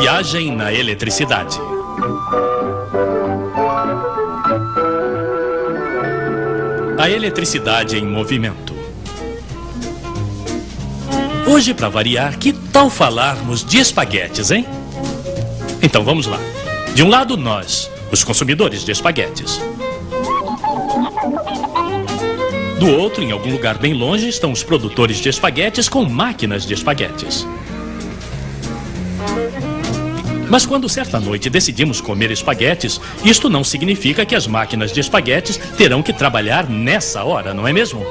Viagem na eletricidade. A eletricidade em movimento. Hoje, para variar, que tal falarmos de espaguetes, hein? Então vamos lá. De um lado, nós, os consumidores de espaguetes. Do outro, em algum lugar bem longe, estão os produtores de espaguetes com máquinas de espaguetes. Mas quando certa noite decidimos comer espaguetes, isto não significa que as máquinas de espaguetes terão que trabalhar nessa hora, não é mesmo?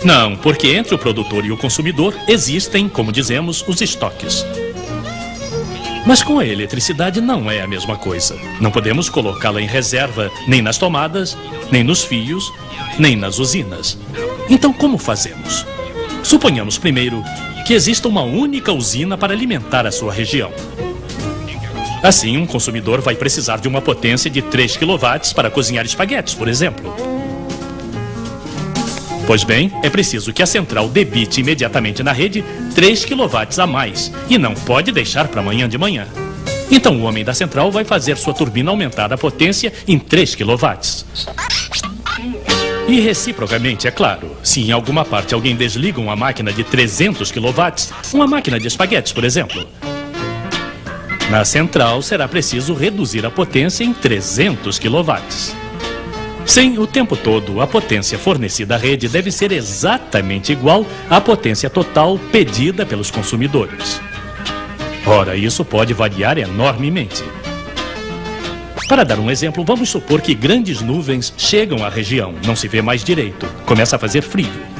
Não, porque entre o produtor e o consumidor existem, como dizemos, os estoques. Mas com a eletricidade não é a mesma coisa. Não podemos colocá-la em reserva nem nas tomadas, nem nos fios, nem nas usinas. Então como fazemos? Suponhamos primeiro que exista uma única usina para alimentar a sua região. Assim, um consumidor vai precisar de uma potência de 3 kW para cozinhar espaguetes, por exemplo. Pois bem, é preciso que a central debite imediatamente na rede 3 kW a mais e não pode deixar para amanhã de manhã. Então o homem da central vai fazer sua turbina aumentar a potência em 3 kW. E reciprocamente, é claro, se em alguma parte alguém desliga uma máquina de 300 kW, uma máquina de espaguetes, por exemplo, na central será preciso reduzir a potência em 300 kW. Sim, o tempo todo, a potência fornecida à rede deve ser exatamente igual à potência total pedida pelos consumidores. Ora, isso pode variar enormemente. Para dar um exemplo, vamos supor que grandes nuvens chegam à região, não se vê mais direito, começa a fazer frio.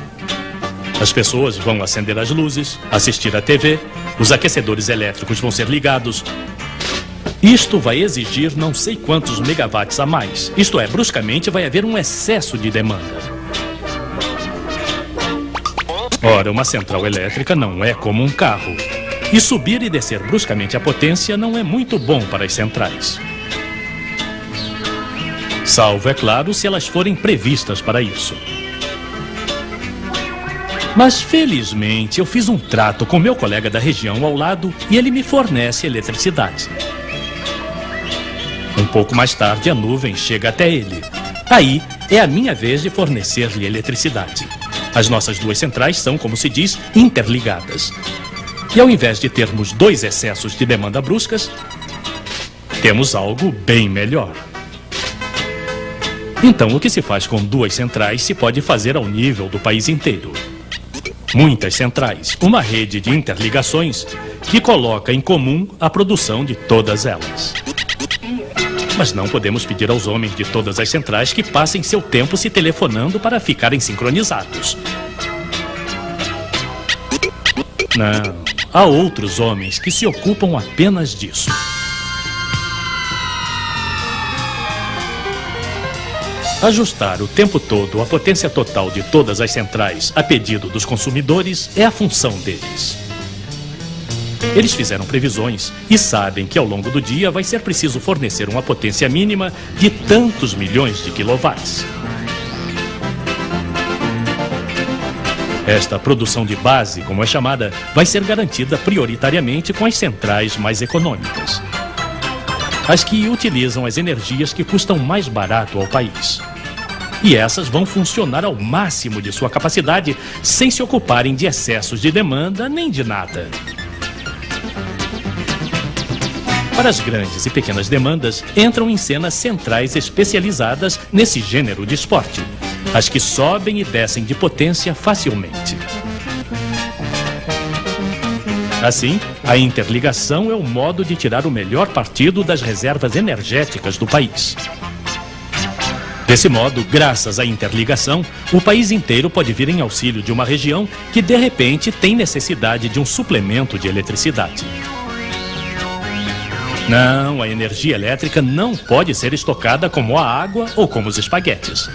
As pessoas vão acender as luzes, assistir à TV, os aquecedores elétricos vão ser ligados. Isto vai exigir não sei quantos megawatts a mais. Isto é, bruscamente vai haver um excesso de demanda. Ora, uma central elétrica não é como um carro. E subir e descer bruscamente a potência não é muito bom para as centrais. Salvo, é claro, se elas forem previstas para isso. Mas, felizmente, eu fiz um trato com meu colega da região ao lado e ele me fornece eletricidade. Um pouco mais tarde, a nuvem chega até ele. Aí, é a minha vez de fornecer-lhe eletricidade. As nossas duas centrais são, como se diz, interligadas. E ao invés de termos dois excessos de demanda bruscas, temos algo bem melhor. Então, o que se faz com duas centrais se pode fazer ao nível do país inteiro. Muitas centrais, uma rede de interligações que coloca em comum a produção de todas elas. Mas não podemos pedir aos homens de todas as centrais que passem seu tempo se telefonando para ficarem sincronizados. Não, há outros homens que se ocupam apenas disso. Ajustar o tempo todo a potência total de todas as centrais a pedido dos consumidores é a função deles. Eles fizeram previsões e sabem que ao longo do dia vai ser preciso fornecer uma potência mínima de tantos milhões de quilowatts. Esta produção de base, como é chamada, vai ser garantida prioritariamente com as centrais mais econômicas. As que utilizam as energias que custam mais barato ao país. E essas vão funcionar ao máximo de sua capacidade, sem se ocuparem de excessos de demanda nem de nada. Para as grandes e pequenas demandas, entram em cena centrais especializadas nesse gênero de esporte, as que sobem e descem de potência facilmente. Assim, a interligação é o modo de tirar o melhor partido das reservas energéticas do país. Desse modo, graças à interligação, o país inteiro pode vir em auxílio de uma região que, de repente, tem necessidade de um suplemento de eletricidade. Não, a energia elétrica não pode ser estocada como a água ou como os espaguetes.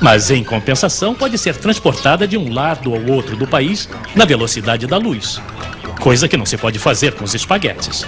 Mas, em compensação, pode ser transportada de um lado ao outro do país na velocidade da luz, coisa que não se pode fazer com os espaguetes.